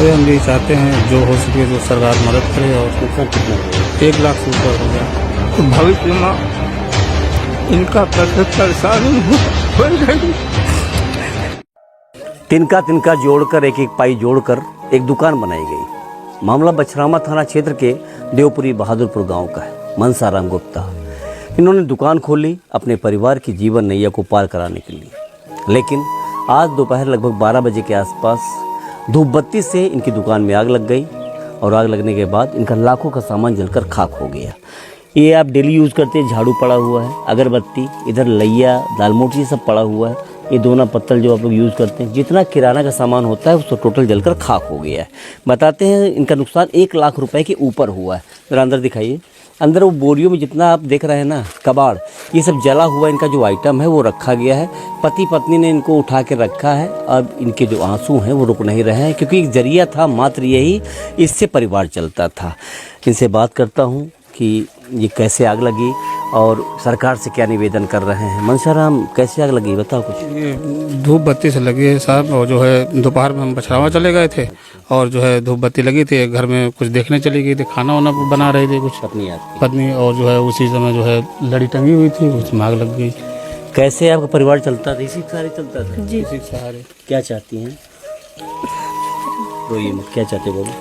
तो हम यही चाहते हैं जो हो सके जो सरकार मदद करे। और नुकसान कितना हुआ? 1 लाख से ऊपर हो गया। तो भविष्य में इनका परेशानी हो गई। तिनका तिनका जोड़कर एक एक पाई जोड़कर एक दुकान बनाई गई। मामला बछरामा थाना क्षेत्र के देवपुरी बहादुरपुर गांव का है। मनसाराम गुप्ता इन्होंने दुकान खोली अपने परिवार की जीवन नैया को पार कराने के लिए, लेकिन आज दोपहर लगभग 12 बजे के आसपास धूप बत्ती से इनकी दुकान में आग लग गई और आग लगने के बाद इनका लाखों का सामान जलकर खाक हो गया। ये आप डेली यूज़ करते हैं, झाड़ू पड़ा हुआ है, अगरबत्ती, इधर लैया, दाल मोटी सब पड़ा हुआ है। ये दोना पत्तल जो आप लोग यूज़ करते हैं, जितना किराना का सामान होता है उसको टोटल जलकर खाक हो गया है। बताते हैं इनका नुकसान 1 लाख रुपए के ऊपर हुआ है। जरा अंदर दिखाइए। अंदर वो बोरियों में जितना आप देख रहे हैं ना, कबाड़, ये सब जला हुआ इनका जो आइटम है वो रखा गया है। पति पत्नी ने इनको उठा के रखा है। अब इनके जो आंसू हैं वो रुक नहीं रहे हैं, क्योंकि एक जरिया था मात्र यही, इससे परिवार चलता था। इनसे बात करता हूँ कि ये कैसे आग लगी और सरकार से क्या निवेदन कर रहे हैं। मनसाराम, कैसे आग लगी बताओ कुछ। ये धूप बत्ती से लगी है साहब। और जो है दोपहर में हम बछरावा चले गए थे और जो है धूप बत्ती लगी थी, घर में कुछ देखने चली गई थी, खाना वाना बना रहे थे कुछ पत्नी, और जो है उसी समय जो है लड़ी टंगी हुई थी, उसमें आग लग गई। कैसे आपका परिवार चलता था? इसी के सहारे चलता था जी, इसी सहारे। क्या चाहती हैं? रोइए मत, क्या चाहते बोलो।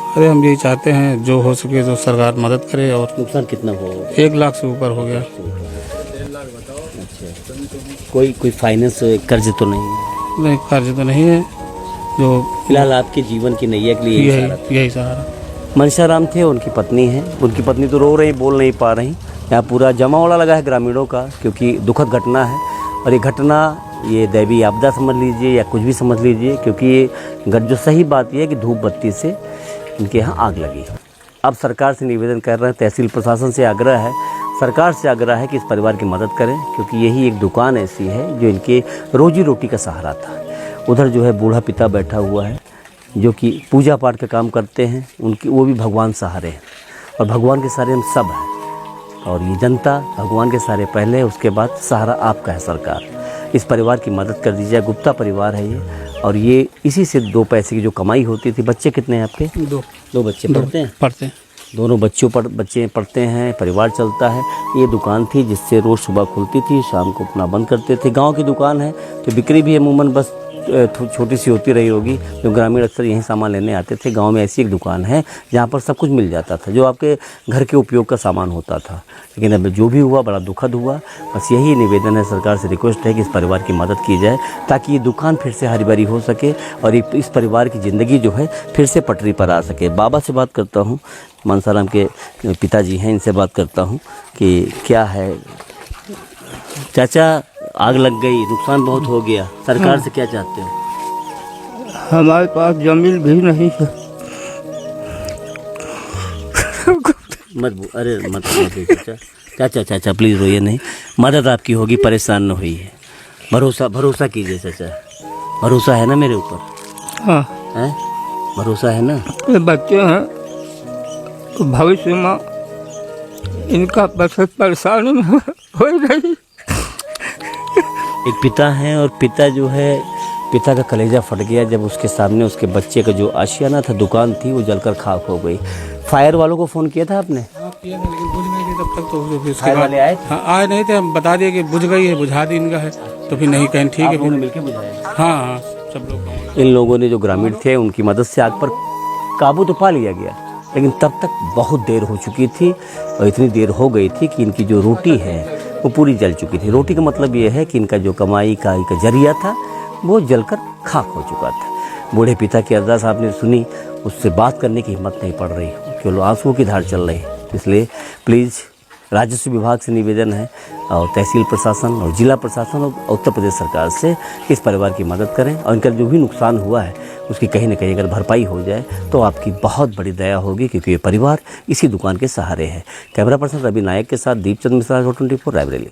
अरे हम यही चाहते हैं जो हो सके जो सरकार मदद करे। और नुकसान कितना हुआ? 1 लाख से ऊपर हो गया। अच्छा, कोई फाइनेंस कर्ज तो नहीं है? नहीं, कर्ज तो नहीं है। जो फिलहाल आपके जीवन की नैया के लिए यही सहारा। मनसाराम थे, उनकी पत्नी है। उनकी पत्नी तो रो रही, बोल नहीं पा रही। यहाँ पूरा जमावड़ा लगा है ग्रामीणों का, क्योंकि दुखद घटना है। और ये घटना ये दैवी आपदा समझ लीजिए या कुछ भी समझ लीजिए, क्योंकि ये जो सही बात यह है कि धूप बत्ती से इनके यहाँ आग लगी। अब सरकार से निवेदन कर रहे हैं, तहसील प्रशासन से आग्रह है, सरकार से आग्रह है कि इस परिवार की मदद करें, क्योंकि यही एक दुकान ऐसी है जो इनके रोजी रोटी का सहारा था। उधर जो है बूढ़ा पिता बैठा हुआ है जो कि पूजा पाठ का काम करते हैं, उनकी वो भी भगवान सहारे हैं। और भगवान के सहारे हम सब हैं, और ये जनता भगवान के सहारे पहले, उसके बाद सहारा आपका है सरकार। इस परिवार की मदद कर दीजिए। गुप्ता परिवार है ये, और ये इसी से 2 पैसे की जो कमाई होती थी। बच्चे कितने हैं आपके? 2 बच्चे पढ़ते हैं? दोनों बच्चे पढ़ते हैं, परिवार चलता है। ये दुकान थी जिससे रोज़ सुबह खुलती थी, शाम को अपना बंद करते थे। गांव की दुकान है तो बिक्री भी अमूमन बस छोटी सी होती रही होगी। जो ग्रामीण अक्सर यहीं सामान लेने आते थे। गांव में ऐसी एक दुकान है जहां पर सब कुछ मिल जाता था, जो आपके घर के उपयोग का सामान होता था। लेकिन अब जो भी हुआ बड़ा दुखद हुआ। बस यही निवेदन है, सरकार से रिक्वेस्ट है कि इस परिवार की मदद की जाए, ताकि ये दुकान फिर से हरी भरी हो सके और इस परिवार की ज़िंदगी जो है फिर से पटरी पर आ सके। बाबा से बात करता हूँ, मनसाराम के पिताजी हैं, इनसे बात करता हूँ कि क्या है। चाचा, आग लग गई, नुकसान बहुत हो गया, सरकार से क्या चाहते हो? हमारे पास जमीन भी नहीं है। मत चाचा प्लीज रोइए नहीं, मदद आपकी होगी, परेशान न होइए। भरोसा कीजिए चाचा, भरोसा है ना मेरे ऊपर? हाँ है, भरोसा है ना? ये बच्चे हैं तो भविष्य में इनका परेशानी हो गई। एक पिता हैं, और पिता जो है, पिता का कलेजा फट गया जब उसके सामने उसके बच्चे का जो आशियाना था, दुकान थी, वो जलकर खाक हो गई। फायर वालों को फ़ोन किया था आपने? हाँ किया था, लेकिन बुझ नहीं थी तब तक। तो फायर वाले आए? हाँ, आए नहीं थे। हम बता दिए कि बुझ गई है, बुझा दी इनका है। तो फिर नहीं कहें ठीक है, फिर मिलकर बुझाया। हाँ, सब लोग। इन लोगों ने जो ग्रामीण थे उनकी मदद से आग पर काबू तो पा लिया गया, लेकिन तब तक बहुत देर हो चुकी थी। और इतनी देर हो गई थी कि इनकी जो रोटी है वो पूरी जल चुकी थी। रोटी का मतलब ये है कि इनका जो कमाई का जरिया था वो जलकर खाक हो चुका था। बूढ़े पिता की अरदास आपने सुनी, उससे बात करने की हिम्मत नहीं पड़ रही, केवल आंसुओं की धार चल रही। इसलिए प्लीज़ राजस्व विभाग से निवेदन है, और तहसील प्रशासन और जिला प्रशासन और उत्तर प्रदेश सरकार से इस परिवार की मदद करें, और इनका जो भी नुकसान हुआ है उसकी कहीं ना कहीं अगर भरपाई हो जाए तो आपकी बहुत बड़ी दया होगी, क्योंकि ये परिवार इसी दुकान के सहारे है। कैमरा पर्सन रवि नायक के साथ दीपचंद मिश्रा, 24 रायबरेली।